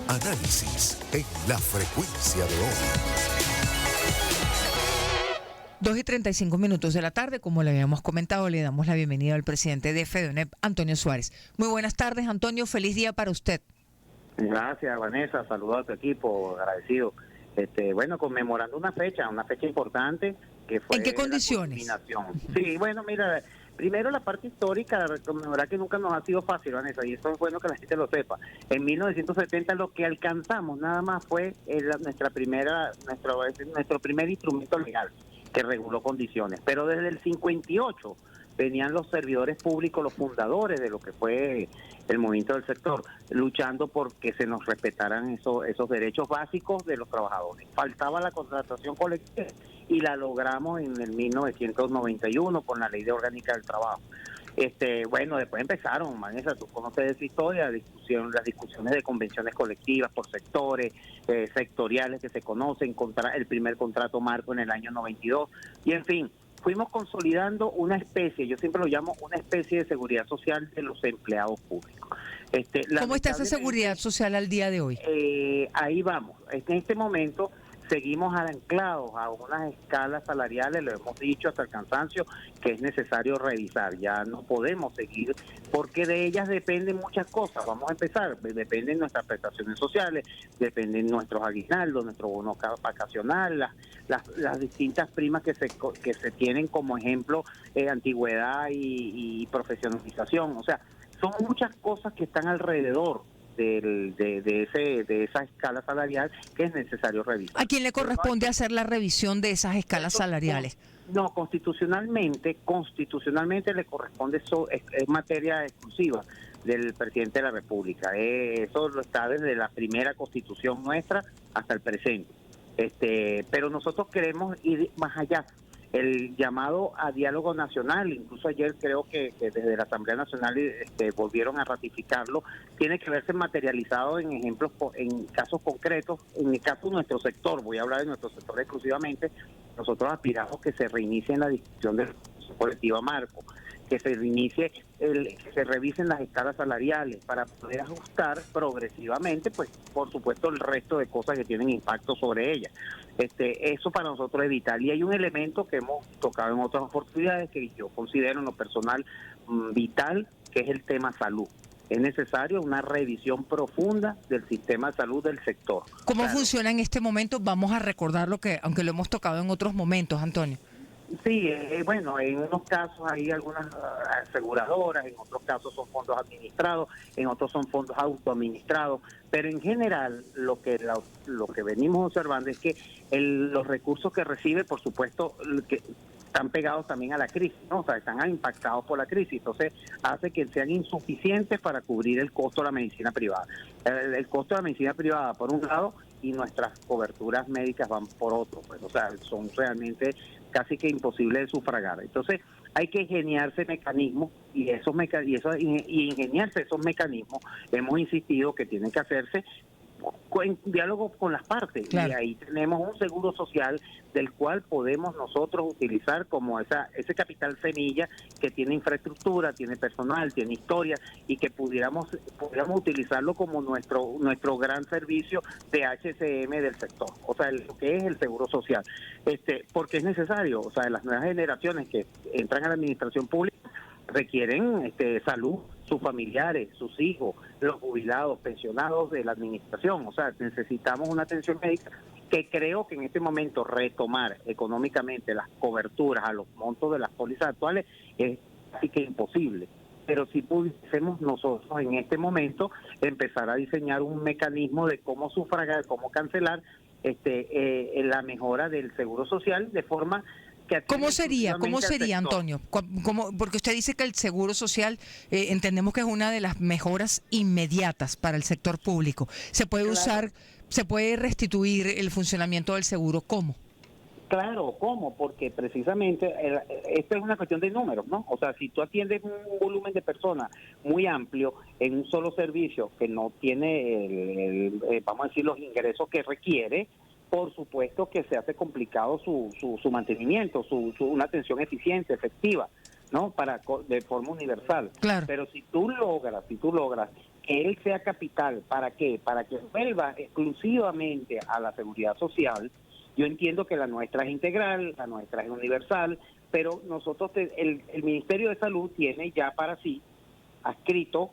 Análisis en la frecuencia de hoy. 2:35 de la tarde, como le habíamos comentado, le damos la bienvenida al presidente de FEDUNEP, Antonio Suárez. Muy buenas tardes, Antonio, feliz día para usted. Gracias, Vanessa, saludos a tu equipo, agradecido. Bueno, conmemorando una fecha importante que fue ¿En qué la condiciones? culminación. Sí, bueno, mira, primero la parte histórica, conmemorar que nunca nos ha sido fácil, Vanessa, y eso es bueno que la gente lo sepa. En 1970 lo que alcanzamos nada más fue nuestro primer instrumento legal que reguló condiciones, pero desde el 58 venían los servidores públicos, los fundadores de lo que fue el movimiento del sector, luchando por que se nos respetaran esos derechos básicos de los trabajadores. Faltaba la contratación colectiva y la logramos en el 1991 con la Ley de Orgánica del Trabajo. Bueno, después empezaron, Vanessa, tú conoces esa historia, las discusiones de convenciones colectivas por sectores, sectoriales que se conocen, el primer contrato marco en el año 92, y en fin, fuimos consolidando una especie, yo siempre lo llamo una especie de seguridad social de los empleados públicos. ¿Cómo está esa seguridad social al día de hoy? Ahí vamos. En este momento seguimos anclados a unas escalas salariales, lo hemos dicho hasta el cansancio, que es necesario revisar. Ya no podemos seguir, porque de ellas dependen muchas cosas. Vamos a empezar, dependen nuestras prestaciones sociales, dependen nuestros aguinaldos, nuestro bono vacacional, las distintas primas que se tienen como ejemplo, antigüedad y profesionalización. O sea, son muchas cosas que están alrededor de esa escala salarial que es necesario revisar. ¿A quién le corresponde hacer la revisión de esas escalas salariales? No, constitucionalmente le corresponde, es materia exclusiva del presidente de la República. Eso lo está desde la primera constitución nuestra hasta el presente. Pero nosotros queremos ir más allá. El llamado a diálogo nacional, incluso ayer creo que desde la Asamblea Nacional volvieron a ratificarlo, tiene que verse materializado en ejemplos, en casos concretos. En el caso de nuestro sector, voy a hablar de nuestro sector exclusivamente, nosotros aspiramos que se reinicie la discusión de la colectiva marco, que se reinicie, que se revisen las escalas salariales para poder ajustar progresivamente, pues por supuesto el resto de cosas que tienen impacto sobre ellas. Eso para nosotros es vital. Y hay un elemento que hemos tocado en otras oportunidades que yo considero en lo personal vital, que es el tema salud. Es necesario una revisión profunda del sistema de salud del sector. ¿Cómo funciona en este momento? Vamos a recordar lo que, aunque lo hemos tocado en otros momentos, Antonio. Sí, bueno, en unos casos hay algunas aseguradoras, en otros casos son fondos administrados, en otros son fondos autoadministrados, pero en general lo que venimos observando es que los recursos que recibe, por supuesto, que están pegados también a la crisis, ¿no? O sea, están impactados por la crisis, entonces hace que sean insuficientes para cubrir el costo de la medicina privada. El costo de la medicina privada, por un lado, y nuestras coberturas médicas van por otro, pues, o sea, son realmente casi que imposible de sufragar. Entonces hay que ingeniarse mecanismos y ingeniarse esos mecanismos, hemos insistido que tienen que hacerse en diálogo con las partes. Claro. Y ahí tenemos un seguro social del cual podemos nosotros utilizar como ese capital semilla que tiene infraestructura, tiene personal, tiene historia, y que pudiéramos utilizarlo como nuestro gran servicio de HCM del sector, o sea, lo que es el seguro social, porque es necesario. O sea, las nuevas generaciones que entran a la administración pública requieren salud, sus familiares, sus hijos, los jubilados, pensionados de la administración. O sea, necesitamos una atención médica que creo que en este momento retomar económicamente las coberturas a los montos de las pólizas actuales es casi que imposible. Pero si pudiésemos nosotros en este momento empezar a diseñar un mecanismo de cómo sufragar, cómo cancelar la mejora del seguro social de forma... ¿Cómo sería, Antonio? Porque usted dice que el seguro social entendemos que es una de las mejoras inmediatas para el sector público. ¿Se puede usar, se puede restituir el funcionamiento del seguro? ¿Cómo? Claro, ¿cómo? Porque precisamente esto es una cuestión de números, ¿no? O sea, si tú atiendes un volumen de personas muy amplio en un solo servicio que no tiene, vamos a decir, los ingresos que requiere, por supuesto que se hace complicado su mantenimiento, una atención eficiente, efectiva, ¿no? De forma universal. Claro. Pero si tú logras que él sea capital. ¿Para qué? Para que vuelva exclusivamente a la seguridad social. Yo entiendo que la nuestra es integral, la nuestra es universal, pero nosotros, el Ministerio de Salud tiene ya para sí adscrito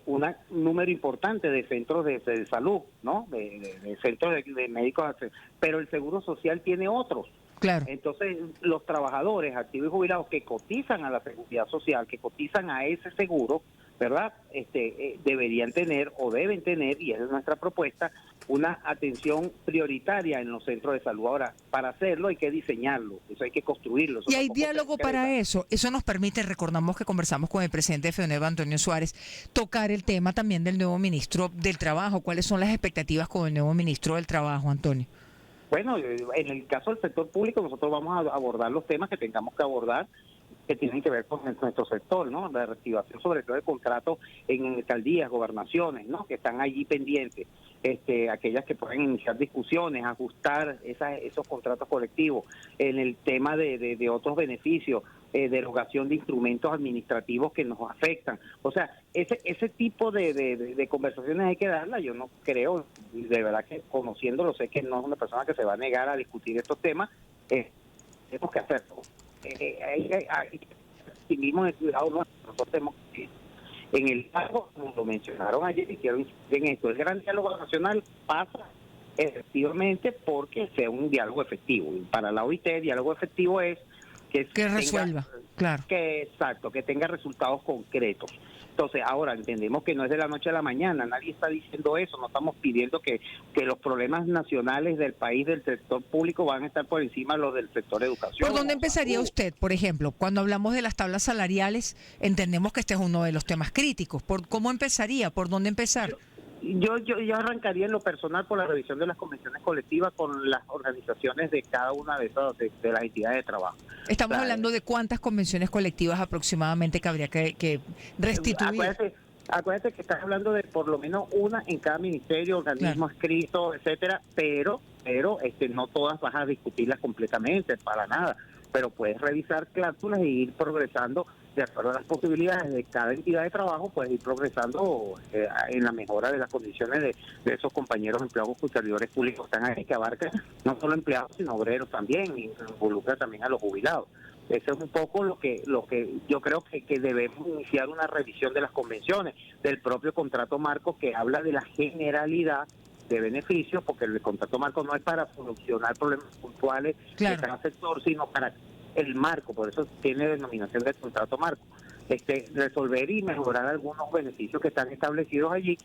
un número importante de centros de salud, ¿no? De centros de médicos, pero el Seguro Social tiene otros. Claro. Entonces, los trabajadores activos y jubilados que cotizan a la seguridad social, que cotizan a ese seguro, ¿verdad? Deberían tener o deben tener, y esa es nuestra propuesta, una atención prioritaria en los centros de salud. Ahora, para hacerlo hay que diseñarlo, eso hay que construirlo. Y hay diálogo para eso. Eso nos permite, recordamos que conversamos con el presidente de FEDUNEV, Antonio Suárez, tocar el tema también del nuevo ministro del Trabajo. ¿Cuáles son las expectativas con el nuevo ministro del Trabajo, Antonio? Bueno, en el caso del sector público nosotros vamos a abordar los temas que tengamos que abordar, que tienen que ver con nuestro sector, ¿no? La reactivación sobre todo de contratos en alcaldías, gobernaciones, ¿no? Que están allí pendientes, aquellas que pueden iniciar discusiones, ajustar esos contratos colectivos, en el tema de otros beneficios, derogación de instrumentos administrativos que nos afectan. O sea, ese tipo de conversaciones hay que darlas. Yo no creo, de verdad que conociéndolo, sé que no es una persona que se va a negar a discutir estos temas, tenemos que hacerlo. Sí mismo el cuidado nosotros tenemos que, en el caso, como lo mencionaron ayer, y quiero insistir en esto, el gran diálogo nacional pasa efectivamente porque sea un diálogo efectivo. Y para la OIT, el diálogo efectivo es que resuelva, claro. Exacto, que tenga resultados concretos. Entonces, ahora entendemos que no es de la noche a la mañana, nadie está diciendo eso, no estamos pidiendo que los problemas nacionales del país, del sector público, van a estar por encima de los del sector educación. ¿Por dónde empezaría usted, por ejemplo? Cuando hablamos de las tablas salariales, entendemos que este es uno de los temas críticos. ¿Cómo empezaría? ¿Por dónde empezar? Yo arrancaría en lo personal por la revisión de las convenciones colectivas con las organizaciones de cada una de esas de las entidades de trabajo. Estamos hablando de cuántas convenciones colectivas aproximadamente que habría que restituir. Acuérdate que estás hablando de por lo menos una en cada ministerio, organismo escrito, etcétera, pero no todas vas a discutirlas completamente, para nada, pero puedes revisar cláusulas e ir progresando de acuerdo a las posibilidades de cada entidad de trabajo, puedes ir progresando en la mejora de las condiciones de esos compañeros empleados y servidores públicos que están ahí, que abarcan no solo empleados sino obreros también, y involucra también a los jubilados. Eso es un poco lo que yo creo que debemos iniciar una revisión de las convenciones, del propio contrato marco, que habla de la generalidad de beneficios, porque el contrato marco no es para solucionar problemas puntuales de cada sector, sino para el marco, por eso tiene denominación de contrato marco, resolver y mejorar algunos beneficios que están establecidos allí,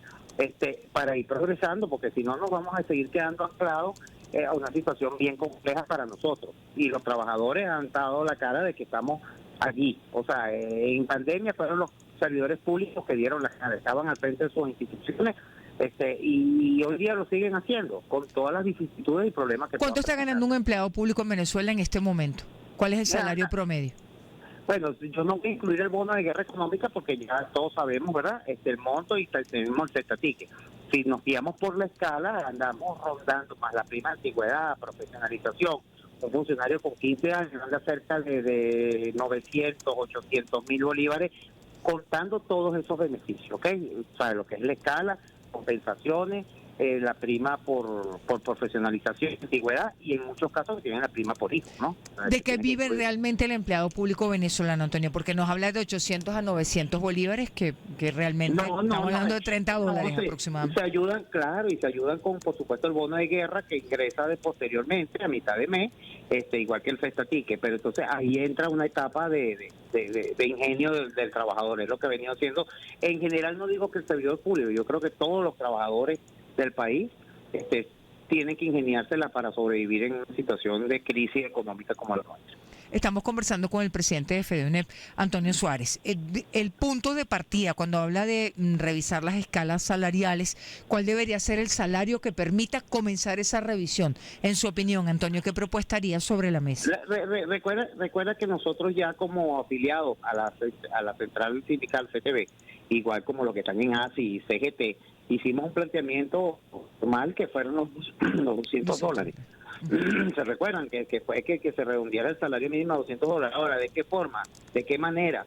para ir progresando, porque si no nos vamos a seguir quedando anclados a una situación bien compleja para nosotros. Y los trabajadores han dado la cara de que estamos allí. O sea, en pandemia fueron los servidores públicos que dieron la cara, estaban al frente de sus instituciones, y hoy día lo siguen haciendo, con todas las vicisitudes y problemas que... ¿Cuánto está ganando un empleado público en Venezuela en este momento? ¿Cuál es el salario promedio? Bueno, yo no voy a incluir el bono de guerra económica porque ya todos sabemos, ¿verdad? El monto y tenemos el cestatique. Si nos guiamos por la escala, andamos rondando más la prima de antigüedad, profesionalización. Un funcionario con 15 años anda cerca de 900, 800 mil bolívares, contando todos esos beneficios, ¿ok? O sea, lo que es la escala, compensaciones, la prima por profesionalización y antigüedad, y en muchos casos tienen la prima por hijo, ¿no? ¿De qué vive realmente el empleado público venezolano, Antonio? Porque nos habla de 800 a 900 bolívares, que realmente estamos hablando de $30 aproximadamente. Se ayudan, claro, y se ayudan con, por supuesto, el bono de guerra que ingresa posteriormente, a mitad de mes, igual que el cestatique, pero entonces ahí entra una etapa de ingenio del trabajador, es lo que ha venido haciendo. En general no digo que el servidor público, yo creo que todos los trabajadores del país tienen que ingeniársela para sobrevivir en una situación de crisis económica como la nuestra. Estamos conversando con el presidente de FEDUNEV, Antonio Suárez. El punto de partida, cuando habla de revisar las escalas salariales, ¿cuál debería ser el salario que permita comenzar esa revisión? En su opinión, Antonio, ¿qué propuesta haría sobre la mesa? Recuerda que nosotros ya como afiliados a la central sindical CTB, igual como los que están en ASI y CGT, hicimos un planteamiento formal que fueron los $200. ¿Se recuerdan que fue que se redondeara el salario mínimo a $200? Ahora, ¿de qué forma? ¿De qué manera?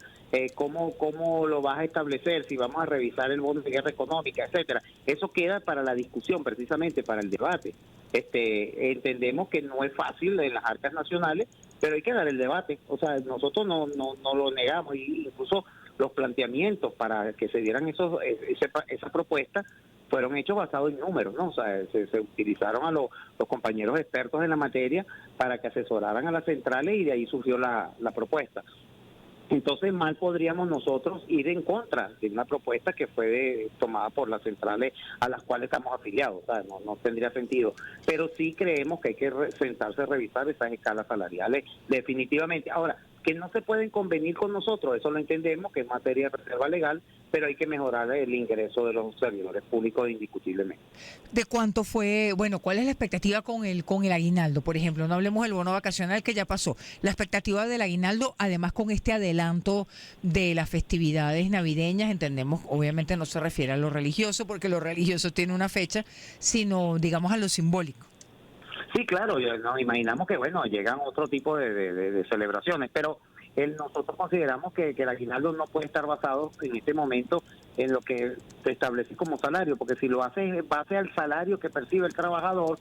¿Cómo lo vas a establecer? Si vamos a revisar el bono de guerra económica, etcétera. Eso queda para la discusión, precisamente para el debate. Entendemos que no es fácil en las arcas nacionales, pero hay que dar el debate. O sea, nosotros no lo negamos, y incluso los planteamientos para que se dieran esa propuesta fueron hechos basados en números, ¿no? O sea, se utilizaron a los compañeros expertos en la materia para que asesoraran a las centrales, y de ahí surgió la propuesta. Entonces, mal podríamos nosotros ir en contra de una propuesta que fue tomada por las centrales a las cuales estamos afiliados. O sea, no tendría sentido. Pero sí creemos que hay que sentarse a revisar esas escalas salariales definitivamente. Ahora, que no se pueden convenir con nosotros, eso lo entendemos, que es materia de reserva legal, pero hay que mejorar el ingreso de los servidores públicos indiscutiblemente. ¿De cuánto fue, bueno, cuál es la expectativa con el aguinaldo, por ejemplo? No hablemos del bono vacacional que ya pasó. La expectativa del aguinaldo, además con este adelanto de las festividades navideñas, entendemos, obviamente no se refiere a lo religioso, porque lo religioso tiene una fecha, sino, digamos, a lo simbólico. Sí, claro, nos imaginamos que, bueno, llegan otro tipo de celebraciones, pero nosotros consideramos que el aguinaldo no puede estar basado en este momento en lo que se establece como salario, porque si lo haces en base al salario que percibe el trabajador,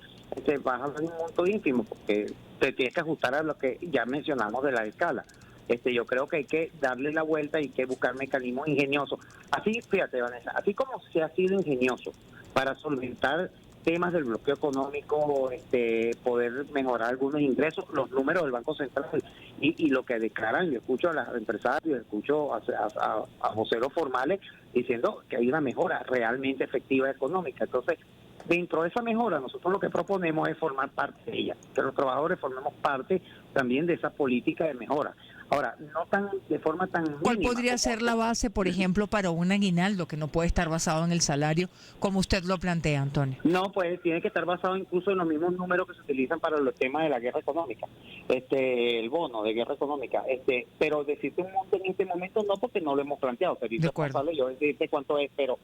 vas a dar un monto ínfimo, porque te tienes que ajustar a lo que ya mencionamos de la escala. Yo creo que hay que darle la vuelta y hay que buscar mecanismos ingeniosos. Así, fíjate, Vanessa, así como se ha sido ingenioso para solventar temas del bloqueo económico, poder mejorar algunos ingresos, los números del Banco Central y lo que declaran, yo escucho a los empresarios, escucho a voceros formales diciendo que hay una mejora realmente efectiva económica. Entonces, dentro de esa mejora, nosotros lo que proponemos es formar parte de ella, que los trabajadores formemos parte también de esa política de mejora. Ahora, no tan de forma tan ¿Cuál mínima podría ser la base, por ejemplo, para un aguinaldo que no puede estar basado en el salario, como usted lo plantea, Antonio? No, pues tiene que estar basado incluso en los mismos números que se utilizan para los temas de la guerra económica, el bono de guerra económica, pero decirte un monto en este momento no, porque no lo hemos planteado. Sería irresponsable yo decirte cuánto es, pero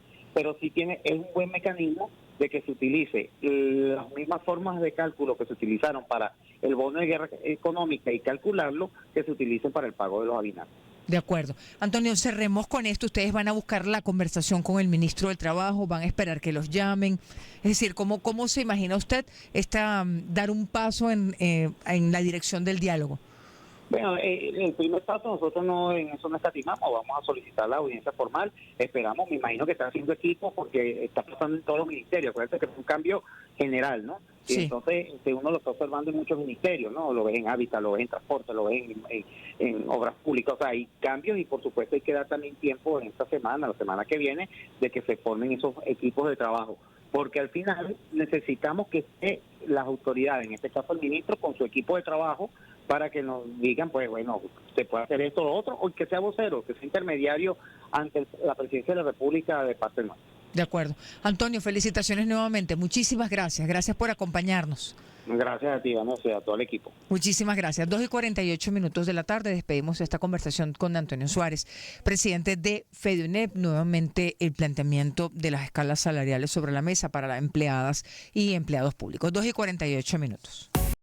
sí es un buen mecanismo de que se utilice las mismas formas de cálculo que se utilizaron para el bono de guerra económica y calcularlo, que se utilicen para el pago de los aguinaldos. De acuerdo. Antonio, cerremos con esto. Ustedes van a buscar la conversación con el ministro del Trabajo, van a esperar que los llamen. Es decir, ¿cómo se imagina usted dar un paso en la dirección del diálogo? Bueno, el primer paso nosotros en eso no escatimamos, vamos a solicitar la audiencia formal, esperamos, me imagino que están haciendo equipos porque está pasando en todos los ministerios, acuérdense que es un cambio general, ¿no? Y sí. Entonces uno lo está observando en muchos ministerios, ¿no? Lo ves en hábitat, lo ves en transporte, lo ves en obras públicas, o sea, hay cambios y por supuesto hay que dar también tiempo en esta semana, la semana que viene, de que se formen esos equipos de trabajo, porque al final necesitamos que las autoridades, en este caso el ministro, con su equipo de trabajo, para que nos digan, pues bueno, se puede hacer esto o lo otro, o que sea vocero, que sea intermediario ante la presidencia de la República de parte nuestra. De acuerdo. Antonio, felicitaciones nuevamente. Muchísimas gracias. Gracias por acompañarnos. Gracias a ti, vamos a todo el equipo. Muchísimas gracias. 2:48 de la tarde. Despedimos esta conversación con Antonio Suárez, presidente de FEDUNEP. Nuevamente el planteamiento de las escalas salariales sobre la mesa para las empleadas y empleados públicos. 2:48.